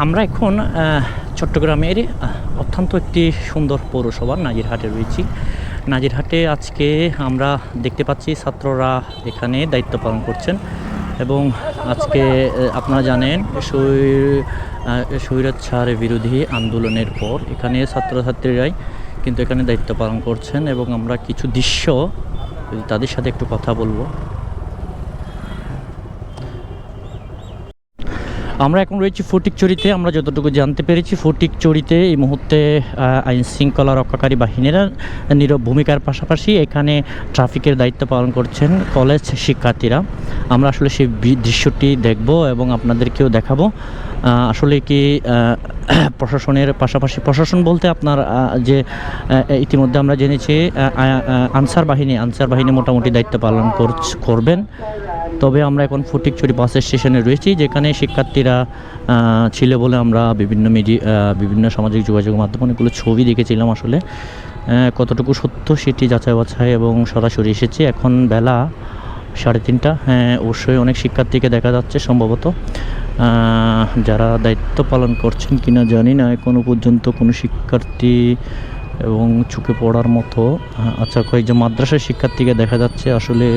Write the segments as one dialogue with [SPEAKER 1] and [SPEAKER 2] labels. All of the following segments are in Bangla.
[SPEAKER 1] আমরা এখন চট্টগ্রামের অত্যন্ত একটি সুন্দর পৌরসভা নাজিরহাটে রয়েছি। নাজিরহাটে আজকে আমরা দেখতে পাচ্ছি ছাত্ররা এখানে দায়িত্ব পালন করছেন এবং আজকে আপনারা জানেন স্বৈরাচার বিরোধী আন্দোলনের পর এখানে ছাত্রছাত্রীরাই কিন্তু এখানে দায়িত্ব পালন করছেন এবং আমরা কিছু দৃশ্য তাদের সাথে একটু কথা বলবো। আমরা এখন রয়েছি ফটিকছড়িতে। আমরা যতটুকু জানতে পেরেছি ফটিকছড়িতে এই মুহূর্তে আইন শৃঙ্খলা রক্ষাকারী বাহিনীরা নীরব ভূমিকার পাশাপাশি এখানে ট্রাফিকের দায়িত্ব পালন করছেন কলেজ শিক্ষার্থীরা। আমরা আসলে সেই দৃশ্যটি দেখব এবং আপনাদেরকেও দেখাবো। আসলে কি প্রশাসনের পাশাপাশি, প্রশাসন বলতে আপনার যে ইতিমধ্যে আমরা জেনেছি আনসার বাহিনী মোটামুটি দায়িত্ব পালন করবেন। তবে আমরা এখন ফটিকছড়ি বাস স্টেশনে রয়েছি, যেখানে শিক্ষার্থীরা ছিল বলে আমরা বিভিন্ন সামাজিক যোগাযোগ মাধ্যমে অনেকগুলো ছবি দেখেছিলাম। আসলে কতটুকু সত্য সেটি যাচাই বাছাই এবং সরাসরি এসেছি। এখন বেলা 3:30। হ্যাঁ, অবশ্যই অনেক শিক্ষার্থীকে দেখা যাচ্ছে, সম্ভবত যারা দায়িত্ব পালন করছেন কিনা জানি না। এখনও পর্যন্ত কোনো শিক্ষার্থী এবং চোখে পড়ার মতো আচ্ছা কয়েকজন মাদ্রাসার শিক্ষার্থীকে দেখা যাচ্ছে। আসলে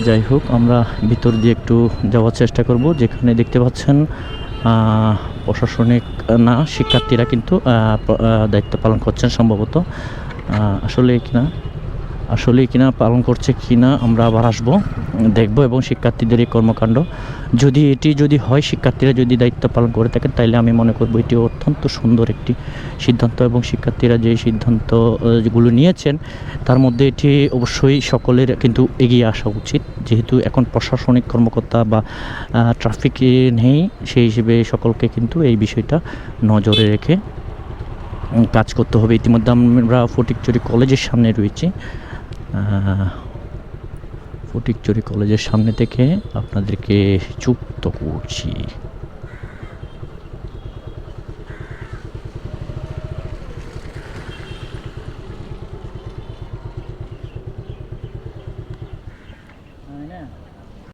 [SPEAKER 1] যাই হোক, আমরা ভিতর দিয়ে একটু যাওয়ার চেষ্টা করব। যেখানে দেখতে পাচ্ছেন প্রশাসনিক না, শিক্ষার্থীরা কিন্তু দায়িত্ব পালন করছেন সম্ভবত। আসলে কিনা পালন করছে কিনা আমরা আবার আসবো, দেখব। এবং শিক্ষার্থীদের এই কর্মকাণ্ড যদি হয়, শিক্ষার্থীরা যদি দায়িত্ব পালন করে থাকেন, তাইলে আমি মনে করব এটি অত্যন্ত সুন্দর একটি সিদ্ধান্ত। এবং শিক্ষার্থীরা যে সিদ্ধান্তগুলো নিয়েছেন তার মধ্যে এটি অবশ্যই সকলের কিন্তু এগিয়ে আসা উচিত, যেহেতু এখন প্রশাসনিক কর্মকর্তা বা ট্রাফিক নেই, সেই হিসেবে সকলকে কিন্তু এই বিষয়টা নজরে রেখে কাজ করতে হবে। ইতিমধ্যে আমরা ফটিকছড়ি কলেজের সামনে রয়েছি। ফটিকছড়ি কলেজের সামনে থেকে আপনাদেরকে যুক্ত করছি।